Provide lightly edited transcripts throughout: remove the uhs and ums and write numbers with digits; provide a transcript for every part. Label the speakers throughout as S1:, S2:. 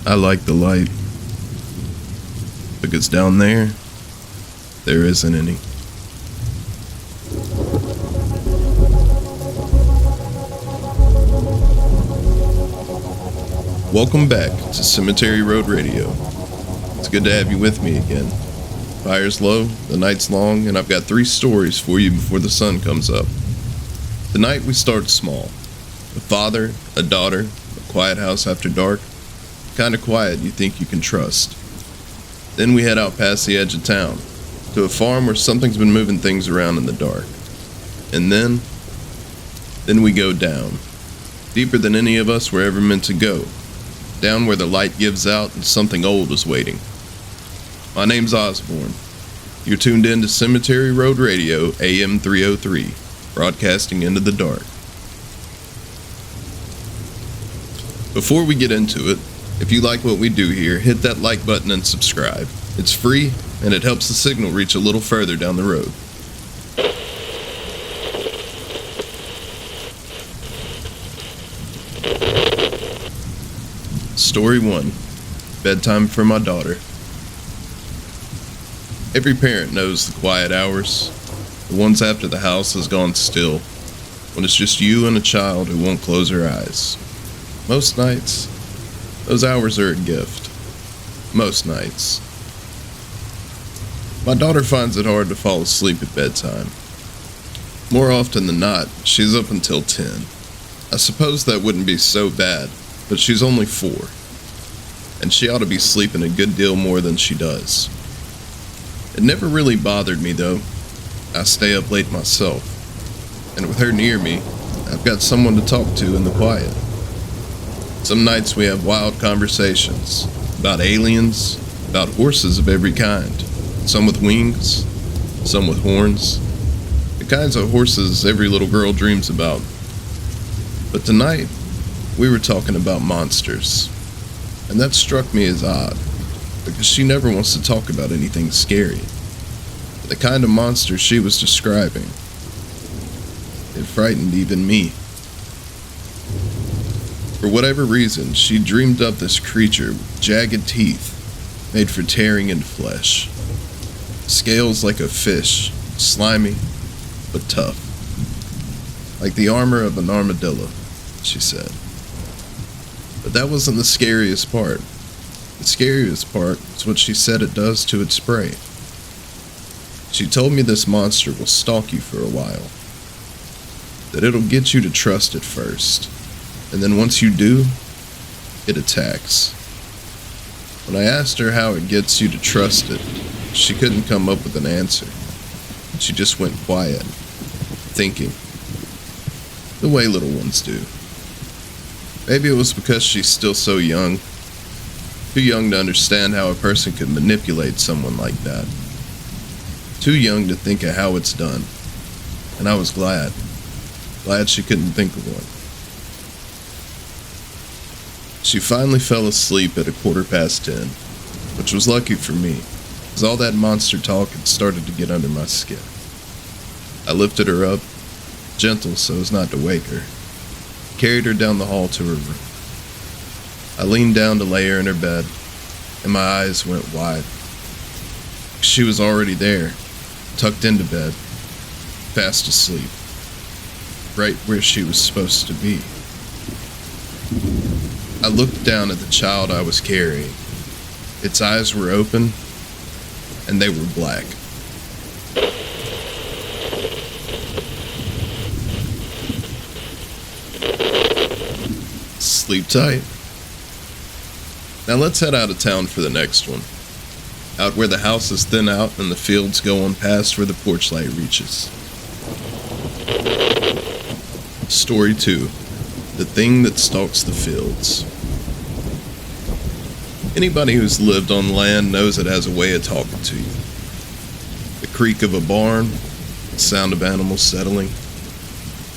S1: I like the light, because down there isn't any. Welcome back to Cemetery Road Radio. It's good to have you with me again. Fire's low, the night's long, and I've got 3 stories for you before the sun comes up. Tonight we start small. A father, a daughter, a quiet house after dark. Kind of quiet you think you can trust. Then we head out past the edge of town, to a farm where something's been moving things around in the dark. And then we go down. Deeper than any of us were ever meant to go. Down where the light gives out and something old is waiting. My name's Osborne. You're tuned in to Cemetery Road Radio, AM 303, broadcasting into the dark. Before we get into it, if you like what we do here, hit that like button and subscribe. It's free, and it helps the signal reach a little further down the road. Story 1. Bedtime for my daughter. Every parent knows the quiet hours, the ones after the house has gone still, when it's just you and a child who won't close her eyes. Most nights, those hours are a gift. Most nights. My daughter finds it hard to fall asleep at bedtime. More often than not, she's up until 10. I suppose that wouldn't be so bad, but she's only 4. And she ought to be sleeping a good deal more than she does. It never really bothered me though. I stay up late myself. And with her near me, I've got someone to talk to in the quiet. Some nights we have wild conversations about aliens, about horses of every kind. Some with wings, some with horns. The kinds of horses every little girl dreams about. But tonight, we were talking about monsters. And that struck me as odd, because she never wants to talk about anything scary. But the kind of monster she was describing, it frightened even me. For whatever reason, she dreamed up this creature with jagged teeth, made for tearing into flesh. Scales like a fish, slimy, but tough. Like the armor of an armadillo, she said. But that wasn't the scariest part. The scariest part is what she said it does to its prey. She told me this monster will stalk you for a while. That it'll get you to trust it first. And then once you do, it attacks. When I asked her how it gets you to trust it, she couldn't come up with an answer. She just went quiet, thinking. The way little ones do. Maybe it was because she's still so young. Too young to understand how a person could manipulate someone like that. Too young to think of how it's done. And I was glad. Glad she couldn't think of one. She finally fell asleep at 10:15, which was lucky for me, because all that monster talk had started to get under my skin. I lifted her up, gentle so as not to wake her. Carried her down the hall to her room. I leaned down to lay her in her bed, and my eyes went wide. She was already there, tucked into bed, fast asleep, right where she was supposed to be. I looked down at the child I was carrying. Its eyes were open, and they were black. Sleep tight. Now let's head out of town for the next one. Out where the houses thin out and the fields go on past where the porch light reaches. Story 2. The thing that stalks the fields. Anybody who's lived on land knows it has a way of talking to you. The creak of a barn, the sound of animals settling.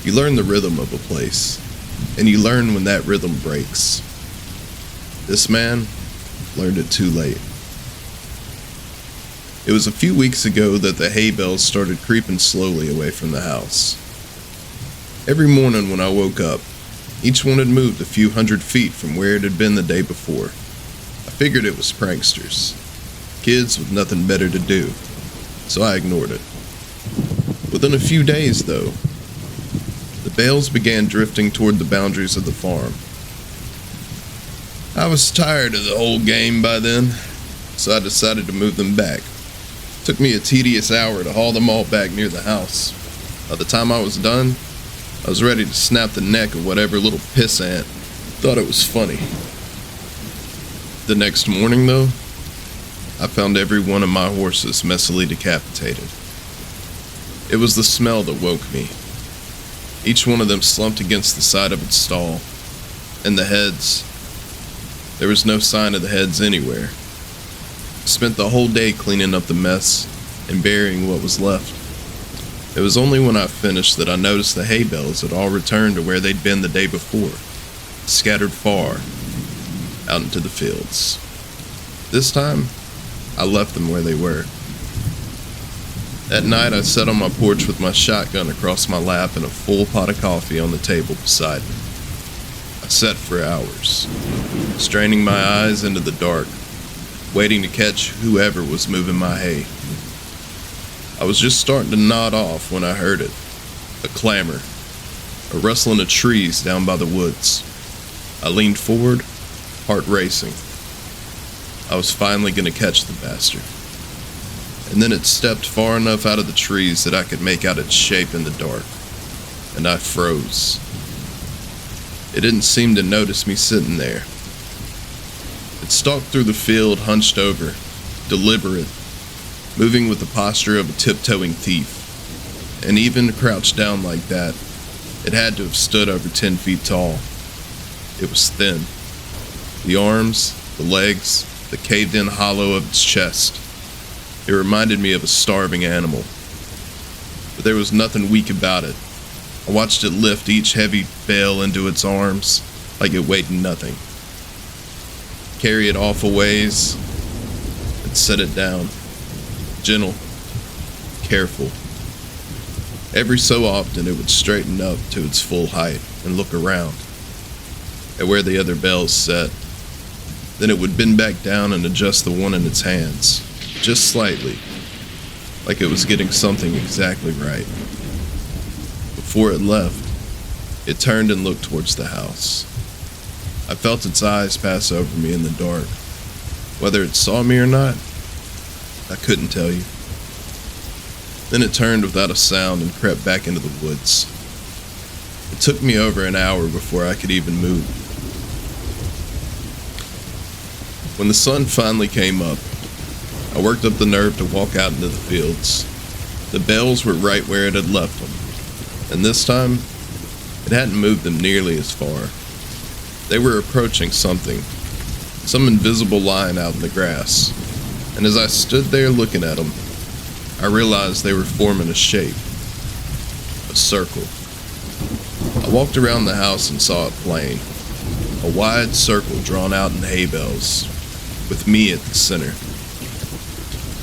S1: You learn the rhythm of a place. And you learn when that rhythm breaks. This man learned it too late. It was a few weeks ago that the hay bales started creeping slowly away from the house. Every morning when I woke up, each one had moved a few hundred feet from where it had been the day before. I figured it was pranksters, kids with nothing better to do, so I ignored it. Within a few days, though, the bales began drifting toward the boundaries of the farm. I was tired of the whole game by then, so I decided to move them back. It took me a tedious hour to haul them all back near the house. By the time I was done, I was ready to snap the neck of whatever little pissant thought it was funny. The next morning, though, I found every one of my horses messily decapitated. It was the smell that woke me. Each one of them slumped against the side of its stall, and the heads. There was no sign of the heads anywhere. I spent the whole day cleaning up the mess and burying what was left. It was only when I finished that I noticed the hay bales had all returned to where they'd been the day before, scattered far out into the fields. This time, I left them where they were. That night, I sat on my porch with my shotgun across my lap and a full pot of coffee on the table beside me. I sat for hours, straining my eyes into the dark, waiting to catch whoever was moving my hay. I was just starting to nod off when I heard it. A clamor, a rustling of trees down by the woods. I leaned forward, heart racing. I was finally going to catch the bastard. And then it stepped far enough out of the trees that I could make out its shape in the dark. And I froze. It didn't seem to notice me sitting there. It stalked through the field, hunched over, deliberate, moving with the posture of a tiptoeing thief. And even crouched down like that, it had to have stood over 10 feet tall. It was thin. The arms, the legs, the caved-in hollow of its chest. It reminded me of a starving animal. But there was nothing weak about it. I watched it lift each heavy bale into its arms like it weighed nothing. Carry it off a ways and set it down. Gentle, careful. Every so often it would straighten up to its full height and look around at where the other bales sat. Then it would bend back down and adjust the one in its hands, just slightly, like it was getting something exactly right. Before it left, it turned and looked towards the house. I felt its eyes pass over me in the dark. Whether it saw me or not, I couldn't tell you. Then it turned without a sound and crept back into the woods. It took me over an hour before I could even move. When the sun finally came up, I worked up the nerve to walk out into the fields. The bales were right where it had left them, and this time, it hadn't moved them nearly as far. They were approaching something, some invisible line out in the grass, and as I stood there looking at them, I realized they were forming a shape, a circle. I walked around the house and saw it plain, a wide circle drawn out in hay bales, with me at the center.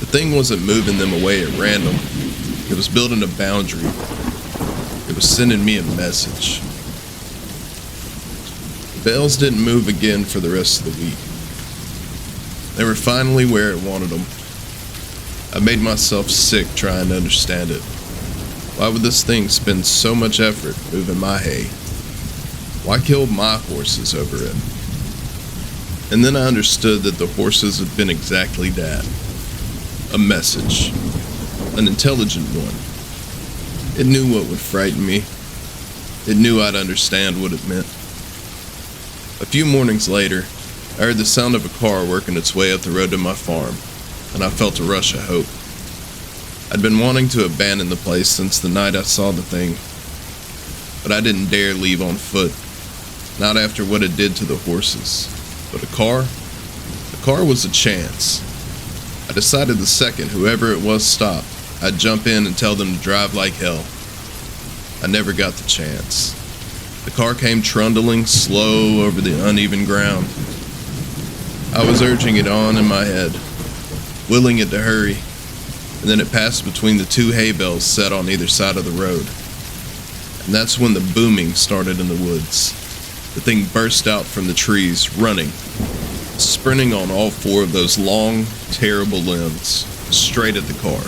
S1: The thing wasn't moving them away at random. It was building a boundary. It was sending me a message. The bales didn't move again for the rest of the week. They were finally where it wanted them. I made myself sick trying to understand it. Why would this thing spend so much effort moving my hay? Why kill my horses over it? And then I understood that the horses had been exactly that. A message. An intelligent one. It knew what would frighten me. It knew I'd understand what it meant. A few mornings later, I heard the sound of a car working its way up the road to my farm, and I felt a rush of hope. I'd been wanting to abandon the place since the night I saw the thing, but I didn't dare leave on foot, not after what it did to the horses. But a car? The car was a chance. I decided the second whoever it was stopped, I'd jump in and tell them to drive like hell. I never got the chance. The car came trundling slow over the uneven ground. I was urging it on in my head, willing it to hurry, and then it passed between the two hay bales set on either side of the road. And that's when the booming started in the woods. The thing burst out from the trees, running, sprinting on all four of those long, terrible limbs, straight at the car.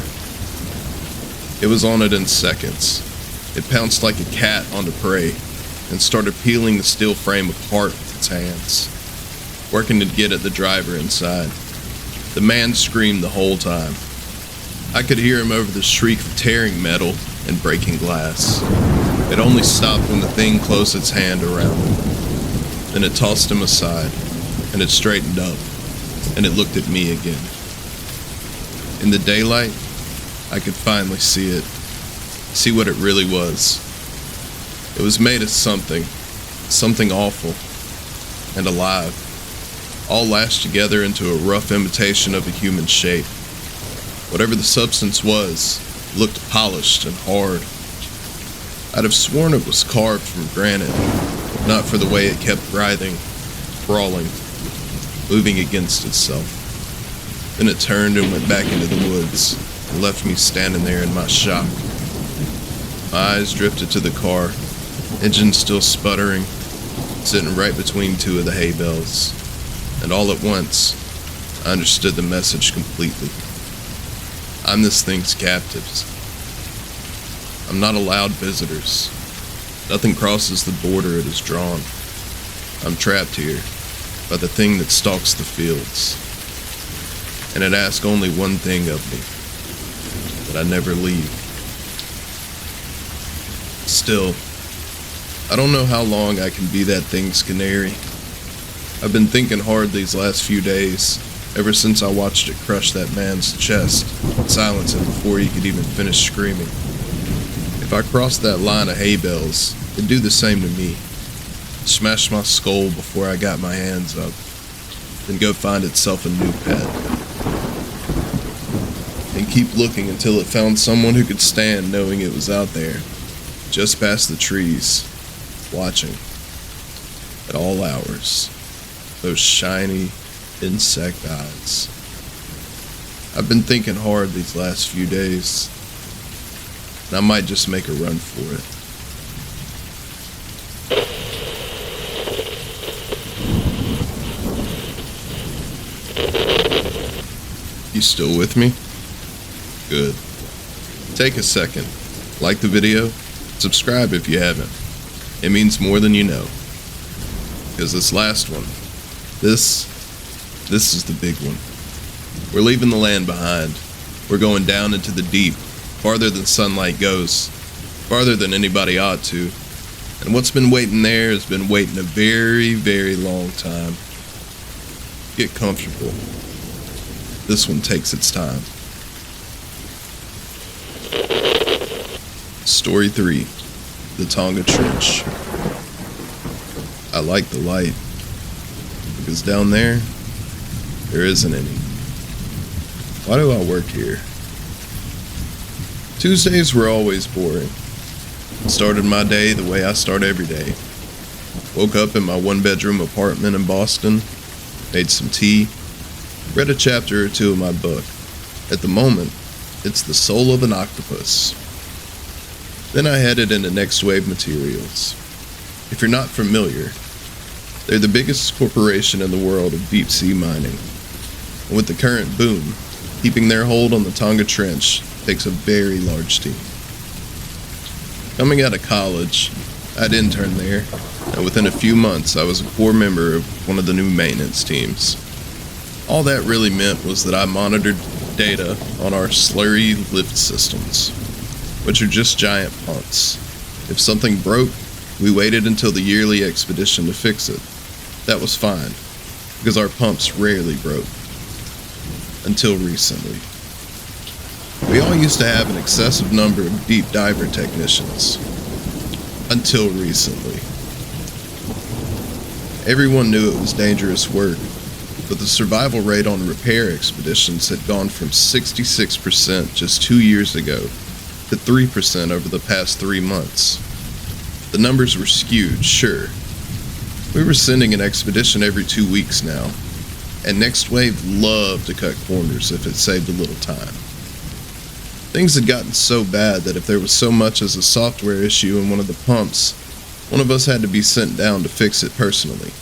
S1: It was on it in seconds. It pounced like a cat onto prey and started peeling the steel frame apart with its hands, working to get at the driver inside. The man screamed the whole time. I could hear him over the shriek of tearing metal and breaking glass. It only stopped when the thing closed its hand around him. Then it tossed him aside, and it straightened up, and it looked at me again. In the daylight, I could finally see it, see what it really was. It was made of something awful and alive, all lashed together into a rough imitation of a human shape. Whatever the substance was, looked polished and hard. I'd have sworn it was carved from granite, if not for the way it kept writhing, crawling, moving against itself. Then it turned and went back into the woods, and left me standing there in my shock. My eyes drifted to the car, engine still sputtering, sitting right between two of the hay bales. And all at once, I understood the message completely. I'm this thing's captives. I'm not allowed visitors. Nothing crosses the border it has drawn. I'm trapped here by the thing that stalks the fields. And it asks only one thing of me, that I never leave. Still, I don't know how long I can be that thing's canary. I've been thinking hard these last few days, ever since I watched it crush that man's chest, silence him before he could even finish screaming. If I crossed that line of hay bales, it'd do the same to me. Smash my skull before I got my hands up, then go find itself a new pet. And keep looking until it found someone who could stand knowing it was out there, just past the trees, watching, at all hours, those shiny insect eyes. I've been thinking hard these last few days, and I might just make a run for it. You still with me? Good. Take a second, like the video, subscribe if you haven't. It means more than you know. Because this last one, this is the big one. We're leaving the land behind. We're going down into the deep, farther than sunlight goes, farther than anybody ought to. And what's been waiting there has been waiting a very, very long time. Get comfortable. This one takes its time. Story 3, the Tonga Trench. I like the light, because down there isn't any. Why do I work here? Tuesdays were always boring. Started my day the way I start every day. Woke up in my one-bedroom apartment in Boston, made some tea, read a chapter or two of my book. At the moment, it's The Soul of an Octopus. Then I headed into Next Wave Materials. If you're not familiar, they're the biggest corporation in the world of deep-sea mining. And with the current boom, keeping their hold on the Tonga Trench takes a very large team. Coming out of college, I'd interned there, and within a few months I was a core member of one of the new maintenance teams. All that really meant was that I monitored data on our slurry lift systems, which are just giant pumps. If something broke, we waited until the yearly expedition to fix it. That was fine, because our pumps rarely broke. Until recently. We all used to have an excessive number of deep diver technicians. Until recently. Everyone knew it was dangerous work, but the survival rate on repair expeditions had gone from 66% just 2 years ago to 3% over the past 3 months. The numbers were skewed, sure. We were sending an expedition every 2 weeks now, and Next Wave loved to cut corners if it saved a little time. Things had gotten so bad that if there was so much as a software issue in one of the pumps, one of us had to be sent down to fix it personally.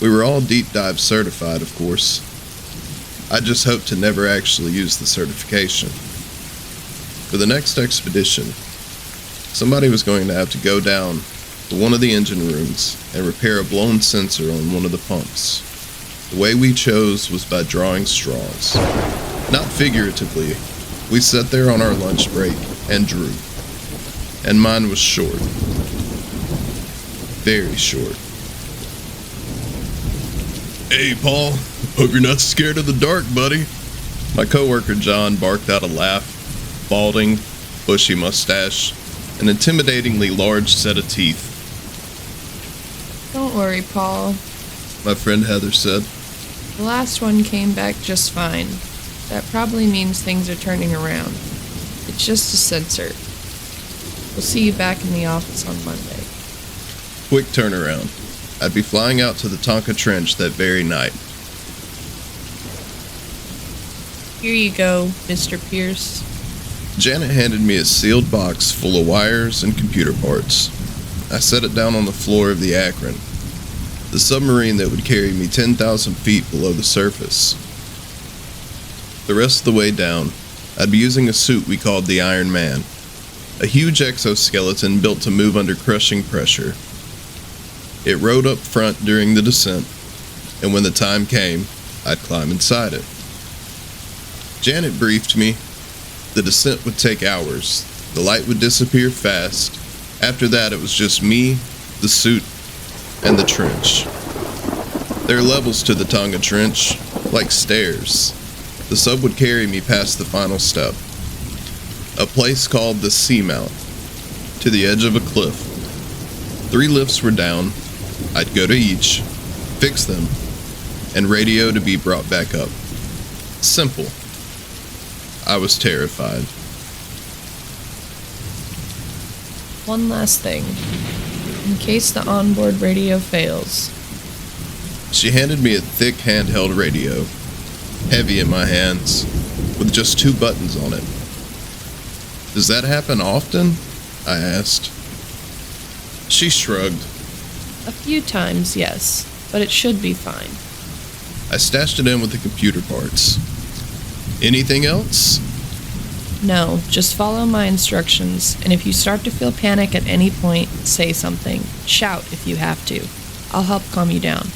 S1: We were all deep dive certified, of course. I just hoped to never actually use the certification. For the next expedition, somebody was going to have to go down to one of the engine rooms and repair a blown sensor on one of the pumps. The way we chose was by drawing straws. Not figuratively, we sat there on our lunch break and drew. And mine was short. Very short. "Hey, Paul, hope you're not scared of the dark, buddy." My coworker John barked out a laugh, balding, bushy mustache, an intimidatingly large set of teeth.
S2: "Don't worry, Paul,"
S1: my friend Heather said.
S2: "the last one came back just fine. That probably means things are turning around. It's just a sensor. We'll see you back in the office on Monday."
S1: Quick turnaround. I'd be flying out to the Tonga Trench that very night.
S2: "Here you go, Mr. Pierce."
S1: Janet handed me a sealed box full of wires and computer parts. I set it down on the floor of the Akron, the submarine that would carry me 10,000 feet below the surface. The rest of the way down, I'd be using a suit we called the Iron Man, a huge exoskeleton built to move under crushing pressure. It rode up front during the descent, and when the time came, I'd climb inside it. Janet briefed me. The descent would take hours. The light would disappear fast. After that, it was just me, the suit, and the trench. There are levels to the Tonga Trench, like stairs. The sub would carry me past the final step, a place called the Seamount, to the edge of a cliff. 3 lifts were down. I'd go to each, fix them, and radio to be brought back up. Simple. I was terrified.
S2: "One last thing. In case the onboard radio fails."
S1: She handed me a thick handheld radio, heavy in my hands, with just 2 buttons on it. "Does that happen often?" I asked. She shrugged.
S2: "A few times, yes, but it should be fine."
S1: I stashed it in with the computer parts. "Anything else?"
S2: "No, just follow my instructions, and if you start to feel panic at any point, say something. Shout if you have to. I'll help calm you down."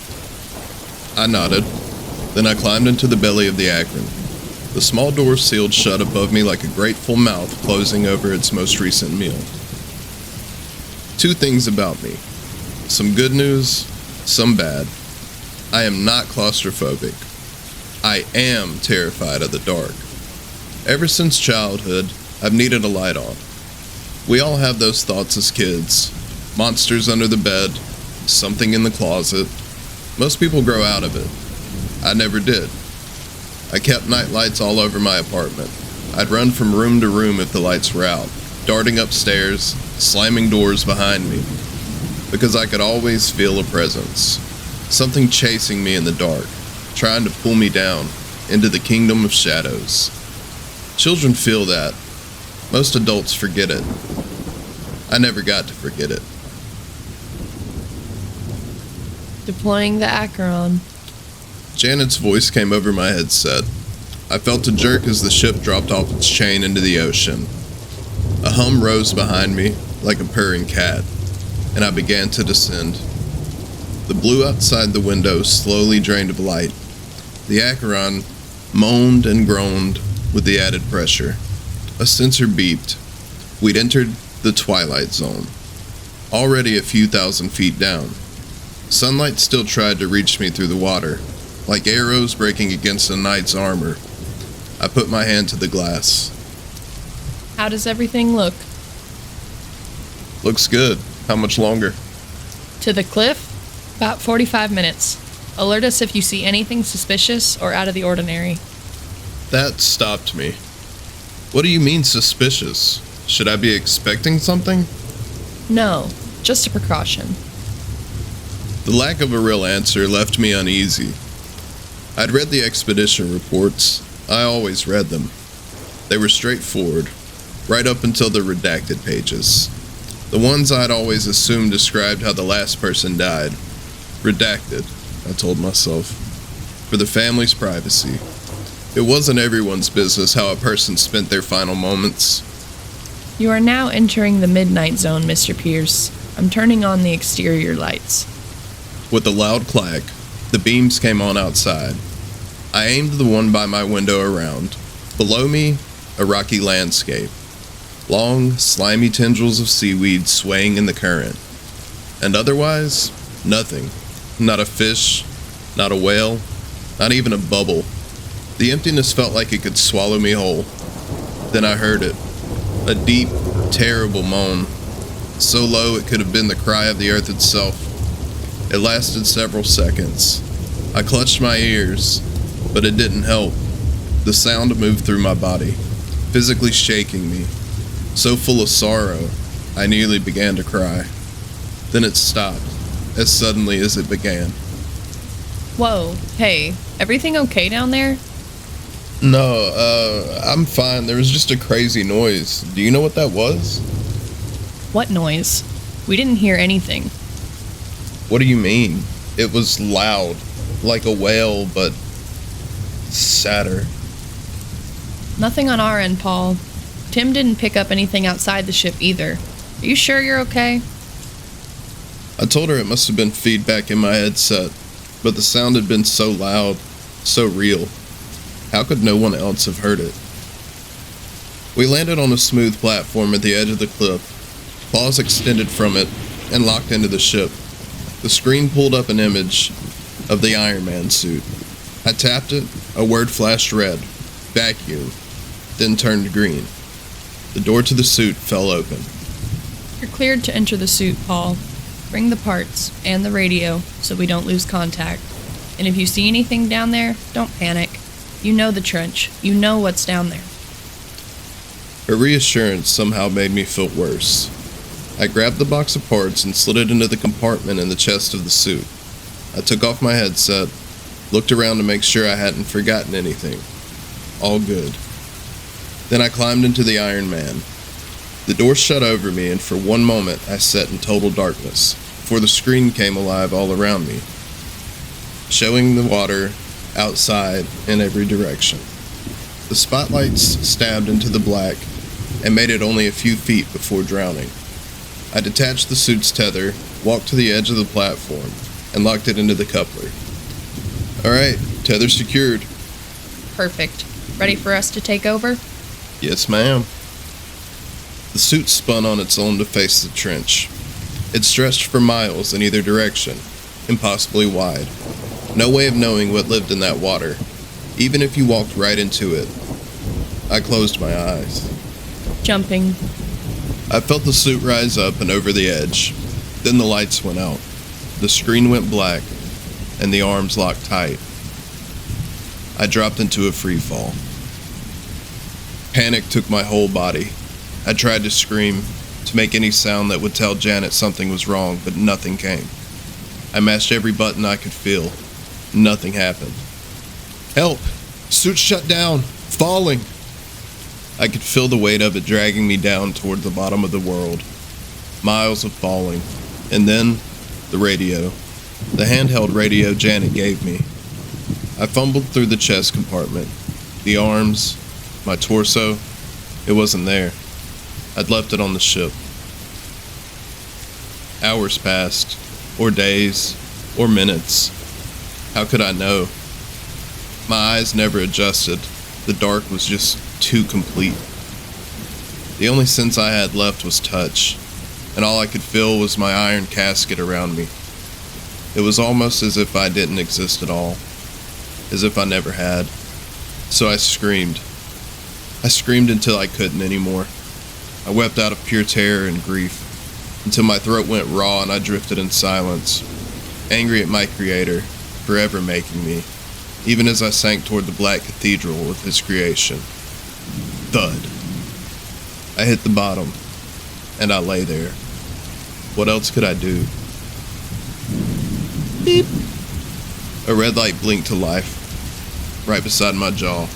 S1: I nodded. Then I climbed into the belly of the Akron. The small door sealed shut above me like a grateful mouth closing over its most recent meal. 2 things about me. Some good news, some bad. I am not claustrophobic. I am terrified of the dark. Ever since childhood, I've needed a light on. We all have those thoughts as kids. Monsters under the bed, something in the closet. Most people grow out of it. I never did. I kept night lights all over my apartment. I'd run from room to room if the lights were out, darting upstairs, slamming doors behind me, because I could always feel a presence. Something chasing me in the dark, trying to pull me down into the kingdom of shadows. Children feel that. Most adults forget it. I never got to forget it.
S2: "Deploying the Acheron."
S1: Janet's voice came over my headset. I felt a jerk as the ship dropped off its chain into the ocean. A hum rose behind me like a purring cat, and I began to descend. The blue outside the window slowly drained of light. The Acheron moaned and groaned with the added pressure. A sensor beeped. We'd entered the twilight zone, already a few thousand feet down. Sunlight still tried to reach me through the water, like arrows breaking against a knight's armor. I put my hand to the glass.
S2: "How does everything look?"
S1: "Looks good. How much longer?"
S2: "To the cliff? About 45 minutes. Alert us if you see anything suspicious or out of the ordinary."
S1: That stopped me. "What do you mean suspicious? Should I be expecting something?"
S2: "No, just a precaution."
S1: The lack of a real answer left me uneasy. I'd read the expedition reports. I always read them. They were straightforward. right up until the redacted pages. The ones I'd always assumed described how the last person died. Redacted, I told myself, for the family's privacy. It wasn't everyone's business how a person spent their final moments.
S2: You are now entering the midnight zone, Mr. Pierce. I'm turning on the exterior lights.
S1: With a loud clack, the beams came on outside. I aimed the one by my window around. Below me, a rocky landscape. Long, slimy tendrils of seaweed swaying in the current. And otherwise, nothing. Not a fish, not a whale, not even a bubble. The emptiness felt like it could swallow me whole. Then I heard it. A deep, terrible moan. So low it could have been the cry of the earth itself. It lasted several seconds. I clutched my ears, but it didn't help. The sound moved through my body, physically shaking me. So full of sorrow, I nearly began to cry. Then it stopped, as suddenly as it began.
S2: Whoa, hey, everything okay down there?
S1: No, I'm fine. There was just a crazy noise. Do you know what that was?
S2: What noise? We didn't hear anything.
S1: What do you mean? It was loud, like a whale, but sadder.
S2: Nothing on our end, Paul. Tim didn't pick up anything outside the ship either. Are you sure you're okay?
S1: I told her it must have been feedback in my headset, but the sound had been so loud, so real. How could no one else have heard it? We landed on a smooth platform at the edge of the cliff. Paws extended from it and locked into the ship. The screen pulled up an image of the Iron Man suit. I tapped it, a word flashed red, vacuum, then turned green. The door to the suit fell open.
S2: You're cleared to enter the suit, Paul. Bring the parts and the radio so we don't lose contact. And if you see anything down there, don't panic. You know the trench. You know what's down there.
S1: Her reassurance somehow made me feel worse. I grabbed the box of parts and slid it into the compartment in the chest of the suit. I took off my headset, looked around to make sure I hadn't forgotten anything. All good. Then I climbed into the Iron Man. The door shut over me, and for one moment I sat in total darkness, before the screen came alive all around me, showing the water outside in every direction. The spotlights stabbed into the black and made it only a few feet before drowning. I detached the suit's tether, walked to the edge of the platform, and locked it into the coupler. All right, tether secured.
S2: Perfect. Ready for us to take over?
S1: Yes, ma'am. The suit spun on its own to face the trench. It stretched for miles in either direction, impossibly wide. No way of knowing what lived in that water, even if you walked right into it. I closed my eyes.
S2: Jumping.
S1: I felt the suit rise up and over the edge. Then the lights went out. The screen went black, and the arms locked tight. I dropped into a free fall. Panic took my whole body. I tried to scream, to make any sound that would tell Janet something was wrong, but nothing came. I mashed every button I could feel. Nothing happened. Help! Suit shut down! Falling! I could feel the weight of it dragging me down toward the bottom of the world. Miles of falling. And then, the radio. The handheld radio Janet gave me. I fumbled through the chest compartment. The arms, my torso, it wasn't there. I'd left it on the ship. Hours passed, or days, or minutes. How could I know? My eyes never adjusted. The dark was just too complete. The only sense I had left was touch, and all I could feel was my iron casket around me. It was almost as if I didn't exist at all, as if I never had. So I screamed. I screamed until I couldn't anymore. I wept out of pure terror and grief, until my throat went raw and I drifted in silence, angry at my Creator, forever making me, even as I sank toward the black cathedral with His creation. Thud. I hit the bottom, and I lay there. What else could I do? Beep. A red light blinked to life, right beside my jaw.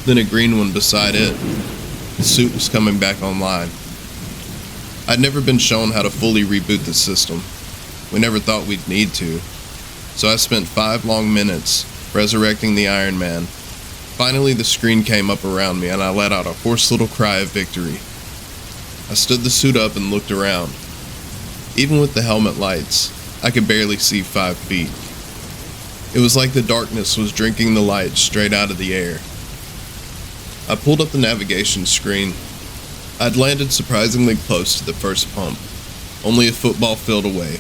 S1: Then a green one beside it. The suit was coming back online. I'd never been shown how to fully reboot the system. We never thought we'd need to. So I spent 5 long minutes resurrecting the Iron Man. Finally, the screen came up around me, and I let out a hoarse little cry of victory. I stood the suit up and looked around. Even with the helmet lights, I could barely see 5 feet. It was like the darkness was drinking the light straight out of the air. I pulled up the navigation screen. I'd landed surprisingly close to the first pump, only a football field away.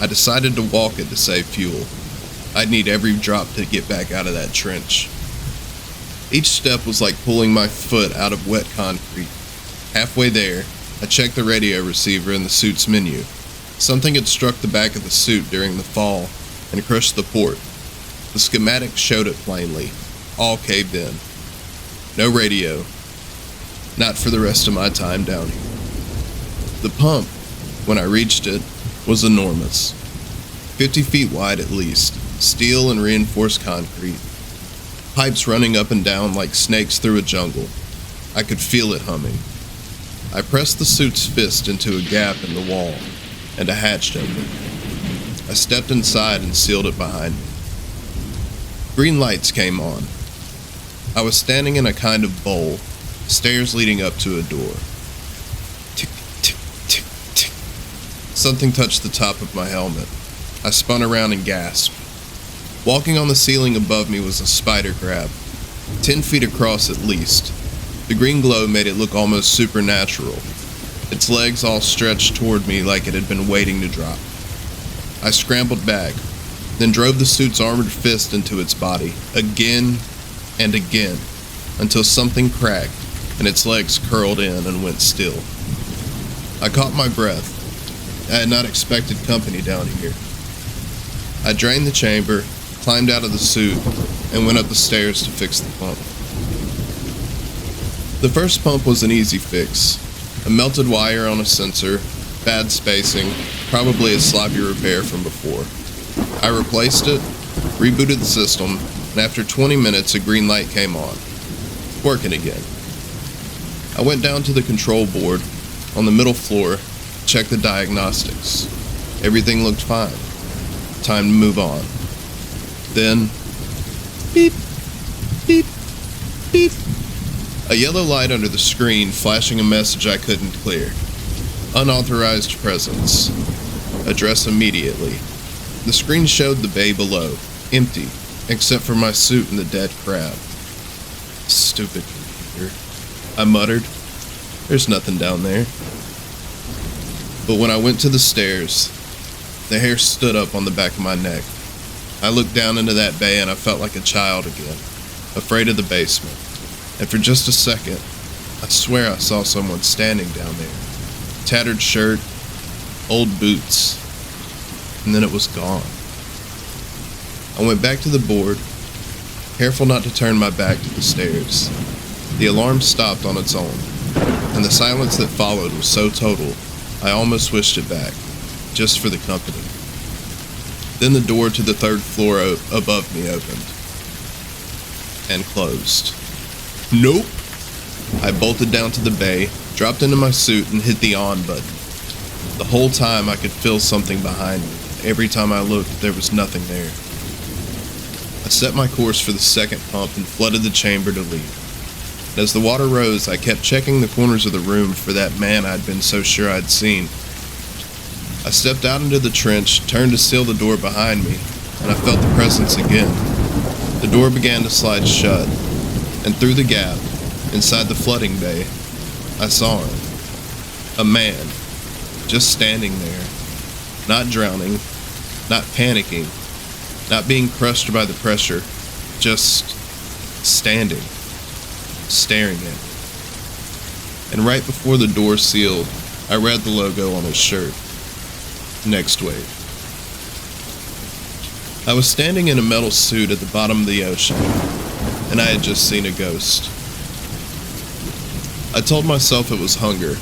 S1: I decided to walk it to save fuel. I'd need every drop to get back out of that trench. Each step was like pulling my foot out of wet concrete. Halfway there, I checked the radio receiver in the suit's menu. Something had struck the back of the suit during the fall and crushed the port. The schematic showed it plainly. All caved in. No radio. Not for the rest of my time down here. The pump, when I reached it, was enormous. 50 feet wide at least, steel and reinforced concrete. Pipes running up and down like snakes through a jungle. I could feel it humming. I pressed the suit's fist into a gap in the wall, and a hatch opened. I stepped inside and sealed it behind me. Green lights came on. I was standing in a kind of bowl, stairs leading up to a door. Tick, tick, tick, tick. Something touched the top of my helmet. I spun around and gasped. Walking on the ceiling above me was a spider crab, 10 feet across at least. The green glow made it look almost supernatural. Its legs all stretched toward me like it had been waiting to drop. I scrambled back, then drove the suit's armored fist into its body, again and again, until something cracked and its legs curled in and went still. I caught my breath. I had not expected company down here. I drained the chamber, climbed out of the suit, and went up the stairs to fix the pump. The first pump was an easy fix. A melted wire on a sensor, bad spacing, probably a sloppy repair from before. I replaced it, rebooted the system, and after 20 minutes a green light came on. Working again. I went down to the control board on the middle floor, checked the diagnostics. Everything looked fine. Time to move on. Then, beep, beep, beep. A yellow light under the screen flashing a message I couldn't clear. Unauthorized presence. Address immediately. The screen showed the bay below, empty, except for my suit and the dead crab. Stupid computer, I muttered. There's nothing down there. But when I went to the stairs, the hair stood up on the back of my neck. I looked down into that bay and I felt like a child again, afraid of the basement. And for just a second, I swear I saw someone standing down there. Tattered shirt, old boots, and then it was gone. I went back to the board, careful not to turn my back to the stairs. The alarm stopped on its own, and the silence that followed was so total, I almost wished it back, just for the company. Then the door to the 3rd floor above me opened, and closed. Nope! I bolted down to the bay, dropped into my suit, and hit the on button. The whole time I could feel something behind me. Every time I looked, there was nothing there. I set my course for the second pump and flooded the chamber to leave. As the water rose, I kept checking the corners of the room for that man I'd been so sure I'd seen. I stepped out into the trench, turned to seal the door behind me, and I felt the presence again. The door began to slide shut, and through the gap, inside the flooding bay, I saw him. A man, just standing there, not drowning, not panicking, not being crushed by the pressure, just standing, staring at me. And right before the door sealed, I read the logo on his shirt. Next wave. I was standing in a metal suit at the bottom of the ocean, and I had just seen a ghost. I told myself it was hunger,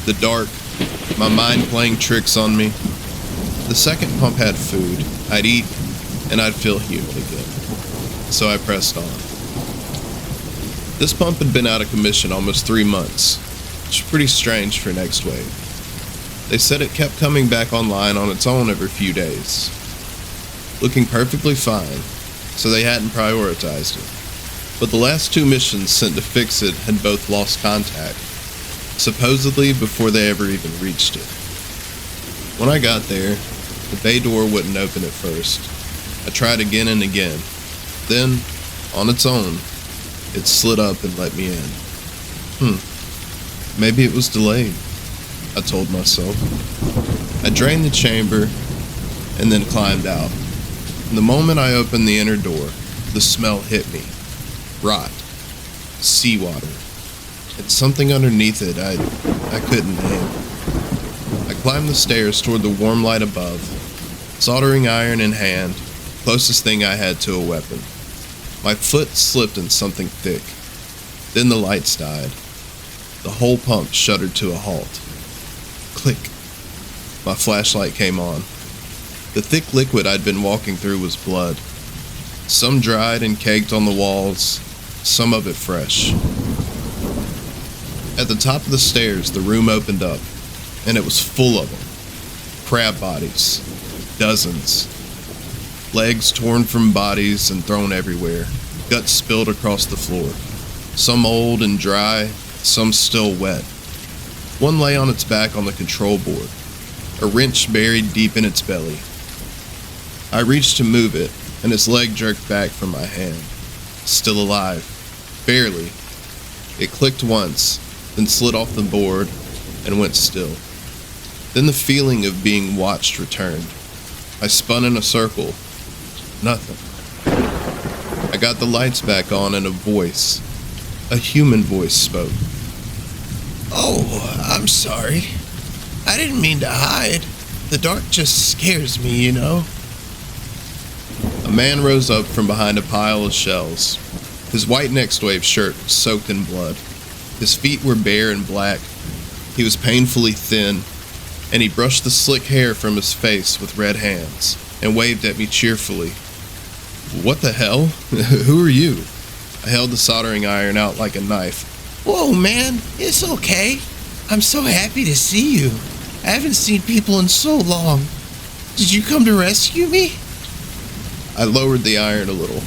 S1: the dark, my mind playing tricks on me. The second pump had food. I'd eat, and I'd feel human again. So I pressed on. This pump had been out of commission almost 3 months, which is pretty strange for Next Wave. They said it kept coming back online on its own every few days, looking perfectly fine, so they hadn't prioritized it. But the last 2 missions sent to fix it had both lost contact, supposedly before they ever even reached it. When I got there, the bay door wouldn't open at first. I tried again and again. Then, on its own, it slid up and let me in. Maybe it was delayed, I told myself. I drained the chamber and then climbed out. The moment I opened the inner door, the smell hit me. Rot. Seawater. And something underneath it I couldn't name. I climbed the stairs toward the warm light above, soldering iron in hand, closest thing I had to a weapon. My foot slipped in something thick. Then the lights died. The whole pump shuddered to a halt. Click. My flashlight came on. The thick liquid I'd been walking through was blood. Some dried and caked on the walls, some of it fresh. At the top of the stairs, the room opened up, and it was full of them. Crab bodies. Dozens. Legs torn from bodies and thrown everywhere. Guts spilled across the floor. Some old and dry, some still wet. One lay on its back on the control board, a wrench buried deep in its belly. I reached to move it, and its leg jerked back from my hand. Still alive. Barely. It clicked once, then slid off the board and went still. Then the feeling of being watched returned. I spun in a circle. Nothing. I got the lights back on and a human voice spoke.
S3: "Oh, I'm sorry. I didn't mean to hide. The dark just scares me, you know."
S1: A man rose up from behind a pile of shells. His white Next Wave shirt was soaked in blood. His feet were bare and black. He was painfully thin, and he brushed the slick hair from his face with red hands and waved at me cheerfully. What the hell? Who are you? I held the soldering iron out like a knife.
S3: "Whoa, man, it's okay. I'm so happy to see you. I haven't seen people in so long. Did you come to rescue me?"
S1: I lowered the iron a little.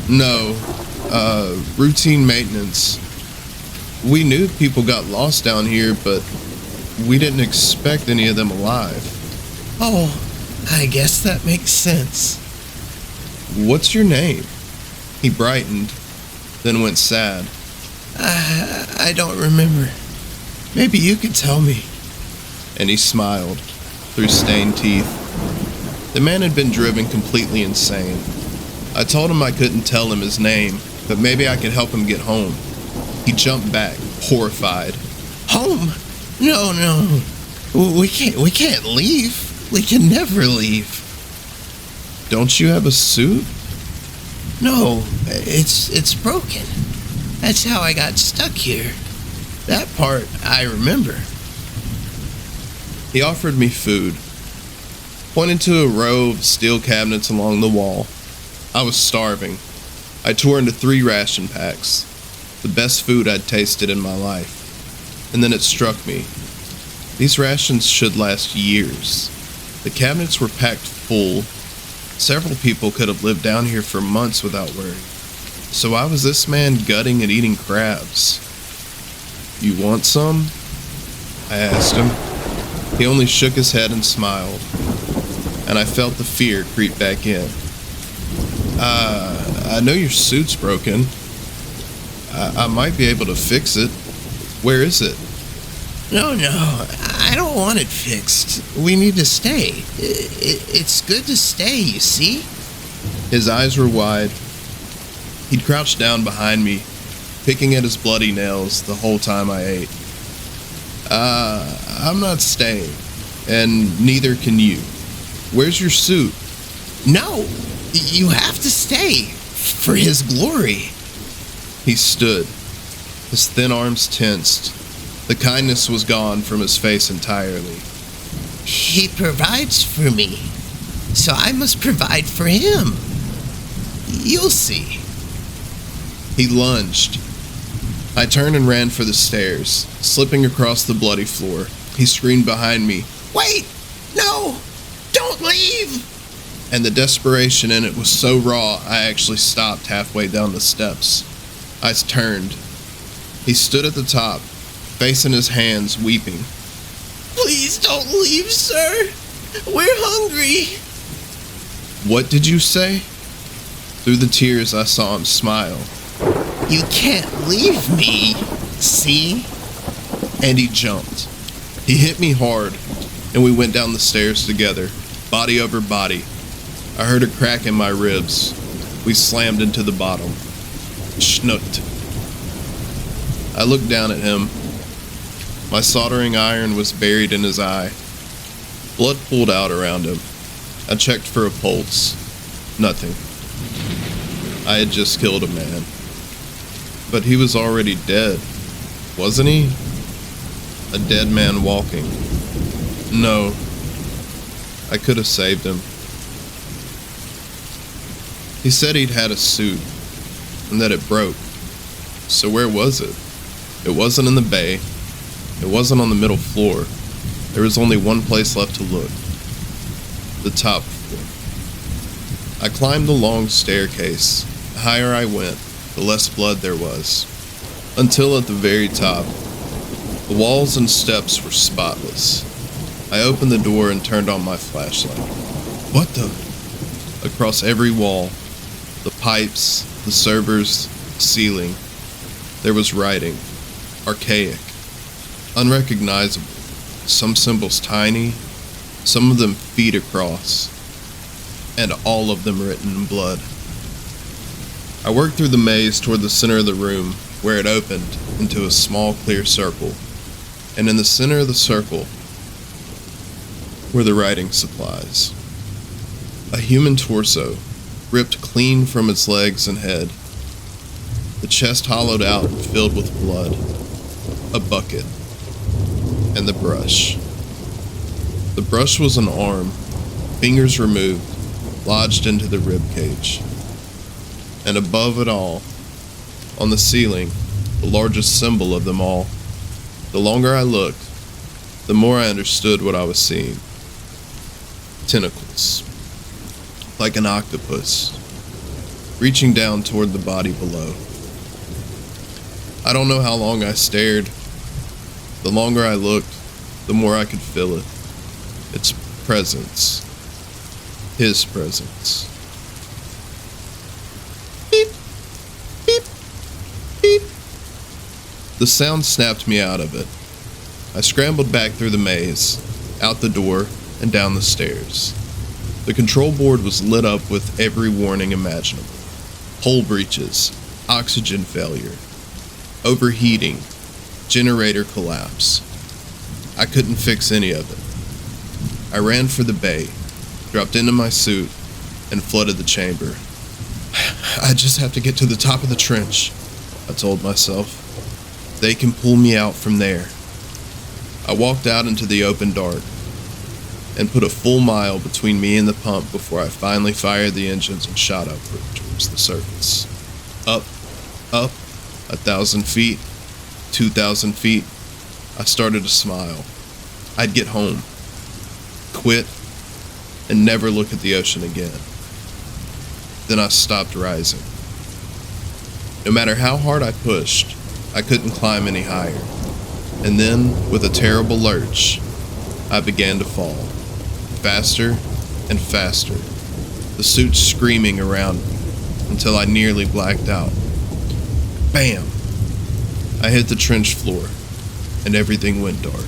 S1: No, routine maintenance. We knew people got lost down here, but we didn't expect any of them alive.
S3: "Oh, I guess that makes sense."
S1: What's your name? He brightened, then went sad.
S3: I don't remember. Maybe you could tell me."
S1: And he smiled through stained teeth. The man had been driven completely insane. I told him I couldn't tell him his name, but maybe I could help him get home. He jumped back, horrified.
S3: "Home? No. We can't leave. We can never leave."
S1: Don't you have a suit?
S3: "No, it's broken. That's how I got stuck here. That part I remember."
S1: He offered me food, pointed to a row of steel cabinets along the wall. I was starving. I tore into 3 ration packs, the best food I'd tasted in my life. And then it struck me. These rations should last years. The cabinets were packed full. Several people could have lived down here for months without worry. So why was this man gutting and eating crabs? You want some? I asked him. He only shook his head and smiled, and I felt the fear creep back in. I know your suit's broken. I might be able to fix it. Where is it?
S3: No, I don't want it fixed. We need to stay. It's good to stay, you see?
S1: His eyes were wide. He'd crouched down behind me, picking at his bloody nails the whole time I ate. I'm not staying, and neither can you. Where's your suit?
S3: No, you have to stay, for his glory.
S1: He stood, his thin arms tensed. The kindness was gone from his face entirely.
S3: He provides for me, so I must provide for him. You'll see.
S1: He lunged, I turned and ran for the stairs, slipping across the bloody floor. He screamed behind me,
S3: Wait! No! Don't leave!
S1: and the desperation in it was so raw I actually stopped halfway down the steps. I turned. He stood at the top, face in his hands, weeping.
S3: Please don't leave, sir! We're hungry!
S1: What did you say? Through the tears I saw him smile.
S3: You can't leave me, see?
S1: And he jumped. He hit me hard, and we went down the stairs together, body over body. I heard a crack in my ribs. We slammed into the bottom. Schnooked. I looked down at him. My soldering iron was buried in his eye. Blood pooled out around him. I checked for a pulse. Nothing. I had just killed a man. But he was already dead, wasn't he? A dead man walking. No. I could have saved him. He said he'd had a suit, and that it broke. So where was it? It wasn't in the bay. It wasn't on the middle floor. There was only one place left to look. The top floor. I climbed the long staircase. The higher I went, the less blood there was. Until at the very top, the walls and steps were spotless. I opened the door and turned on my flashlight. What the? Across every wall, the pipes, the servers, the ceiling, there was writing. Archaic. Unrecognizable. Some symbols tiny, some of them feet across, and all of them written in blood. I worked through the maze toward the center of the room, where it opened into a small clear circle, and in the center of the circle were the writing supplies. A human torso, ripped clean from its legs and head, the chest hollowed out and filled with blood, a bucket, and the brush. The brush was an arm, fingers removed, lodged into the rib cage. And above it all, on the ceiling, the largest symbol of them all. The longer I looked, the more I understood what I was seeing. Tentacles, like an octopus, reaching down toward the body below. I don't know how long I stared. The longer I looked, the more I could feel it. Its presence. His presence. Beep, beep, beep. The sound snapped me out of it. I scrambled back through the maze, out the door, and down the stairs. The control board was lit up with every warning imaginable. Hull breaches, oxygen failure, overheating, generator collapse. I couldn't fix any of it. I ran for the bay, dropped into my suit, and flooded the chamber. I just have to get to the top of the trench, I told myself. They can pull me out from there. I walked out into the open dark and put a full mile between me and the pump before I finally fired the engines and shot upward towards the surface. Up, 1,000 feet, 2,000 feet. I started to smile. I'd get home, quit, and never look at the ocean again. Then I stopped rising. No matter how hard I pushed, I couldn't climb any higher. And then, with a terrible lurch, I began to fall. Faster and faster, the suit screaming around me until I nearly blacked out. Bam! I hit the trench floor, and everything went dark.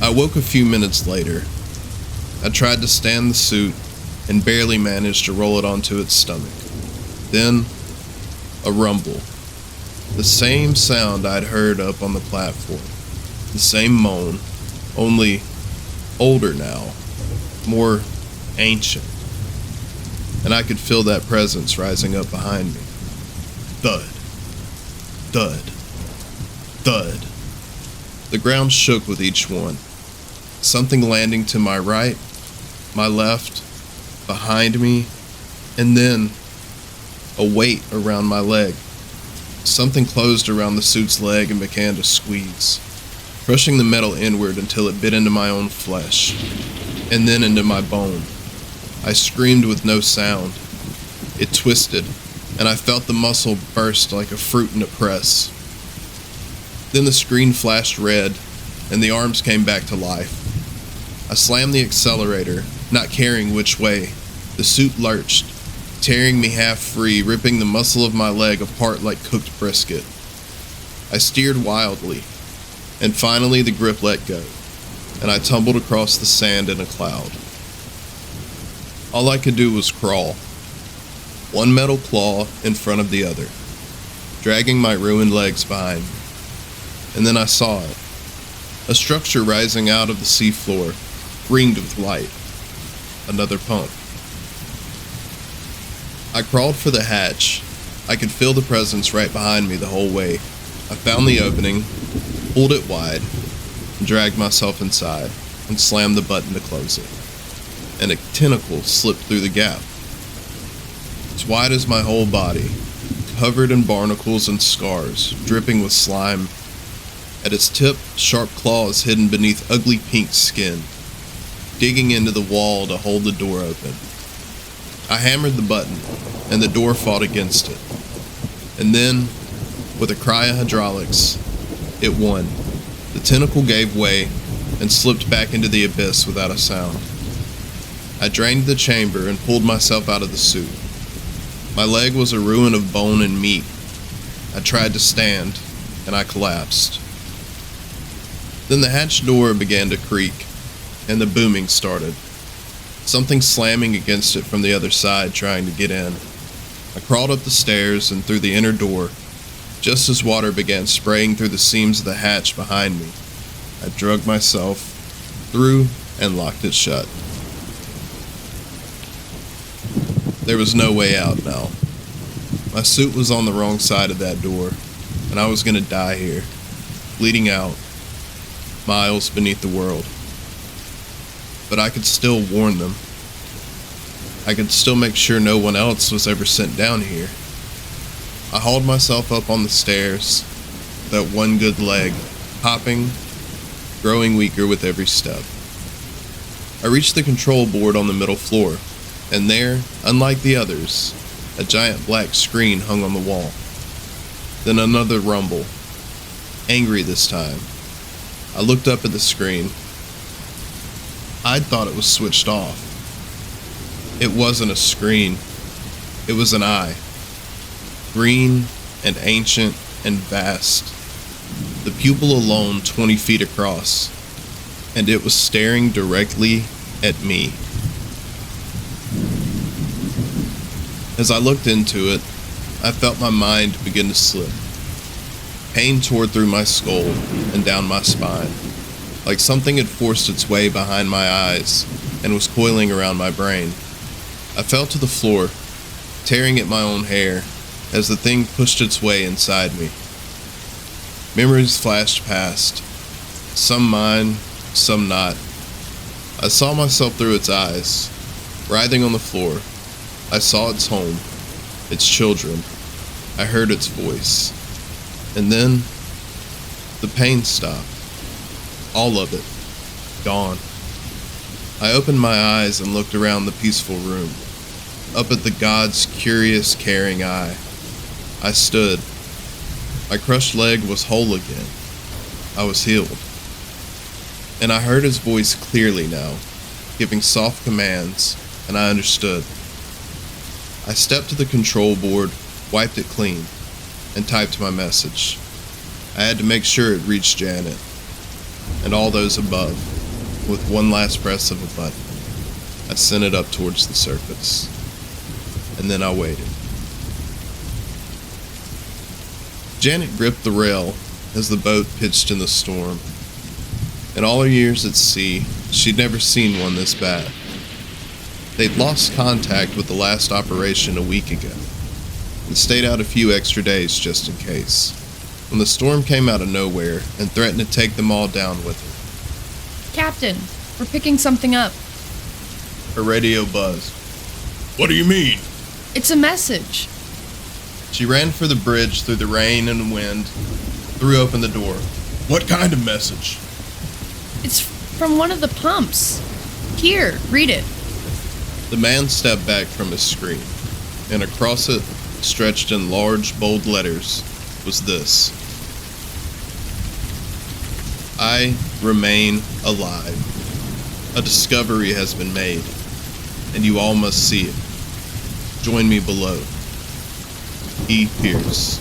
S1: I woke a few minutes later. I tried to stand the suit and barely managed to roll it onto its stomach. Then, a rumble. The same sound I'd heard up on the platform. The same moan, only older now, more ancient. And I could feel that presence rising up behind me. Thud. Thud. Thud. The ground shook with each one. Something landing to my right, my left, behind me, and then a weight around my leg. Something closed around the suit's leg and began to squeeze, crushing the metal inward until it bit into my own flesh, and then into my bone. I screamed with no sound. It twisted, and I felt the muscle burst like a fruit in a press. Then the screen flashed red, and the arms came back to life. I slammed the accelerator, not caring which way. The suit lurched, tearing me half free, ripping the muscle of my leg apart like cooked brisket. I steered wildly, and finally the grip let go, and I tumbled across the sand in a cloud. All I could do was crawl, one metal claw in front of the other, dragging my ruined legs behind me. And then I saw it. A structure rising out of the seafloor, ringed with light. Another pump. I crawled for the hatch. I could feel the presence right behind me the whole way. I found the opening, pulled it wide, and dragged myself inside, and slammed the button to close it. And a tentacle slipped through the gap. As wide as my whole body, covered in barnacles and scars, dripping with slime. At its tip, sharp claws hidden beneath ugly pink skin, digging into the wall to hold the door open. I hammered the button, and the door fought against it. And then, with a cry of hydraulics, it won. The tentacle gave way and slipped back into the abyss without a sound. I drained the chamber and pulled myself out of the suit. My leg was a ruin of bone and meat. I tried to stand, and I collapsed. Then the hatch door began to creak, and the booming started. Something slamming against it from the other side, trying to get in. I crawled up the stairs and through the inner door, just as water began spraying through the seams of the hatch behind me. I dragged myself through and locked it shut. There was no way out now. My suit was on the wrong side of that door, and I was going to die here, bleeding out, miles beneath the world. But I could still warn them. I could still make sure no one else was ever sent down here. I hauled myself up on the stairs, that one good leg, hopping, growing weaker with every step. I reached the control board on the middle floor, and there, unlike the others, a giant black screen hung on the wall. Then another rumble, angry this time. I looked up at the screen. I'd thought it was switched off. It wasn't a screen. It was an eye. Green and ancient and vast. The pupil alone 20 feet across. And it was staring directly at me. As I looked into it, I felt my mind begin to slip. Pain tore through my skull and down my spine, like something had forced its way behind my eyes and was coiling around my brain. I fell to the floor, tearing at my own hair as the thing pushed its way inside me. Memories flashed past, some mine, some not. I saw myself through its eyes, writhing on the floor. I saw its home, its children. I heard its voice. And then, the pain stopped. All of it. Gone. I opened my eyes and looked around the peaceful room, up at the god's curious, caring eye. I stood. My crushed leg was whole again. I was healed. And I heard his voice clearly now, giving soft commands, and I understood. I stepped to the control board, wiped it clean, and typed my message. I had to make sure it reached Janet, and all those above, with one last press of a button. I sent it up towards the surface, and then I waited. Janet gripped the rail as the boat pitched in the storm. In all her years at sea, she'd never seen one this bad. They'd lost contact with the last operation a week ago, and stayed out a few extra days just in case, when the storm came out of nowhere and threatened to take them all down with it.
S2: Captain, we're picking something up.
S1: Her radio buzzed. What do you mean?
S2: It's a message.
S1: She ran for the bridge through the rain and the wind, threw open the door. What kind of message?
S2: It's from one of the pumps. Here, read it.
S1: The man stepped back from his screen, and across it, stretched in large, bold letters, was this: I remain alive. A discovery has been made, and you all must see it. Join me below. E. Pierce.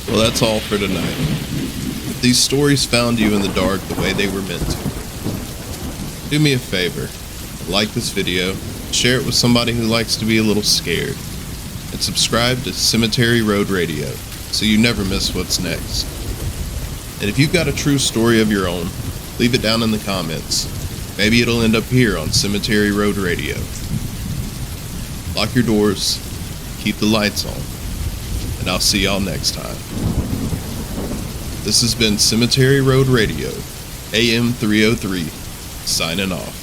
S1: Well, that's all for tonight. If these stories found you in the dark the way they were meant to, do me a favor. Like this video, share it with somebody who likes to be a little scared, and subscribe to Cemetery Road Radio so you never miss what's next. And if you've got a true story of your own, leave it down in the comments. Maybe it'll end up here on Cemetery Road Radio. Lock your doors, keep the lights on, and I'll see y'all next time. This has been Cemetery Road Radio, AM 303, signing off.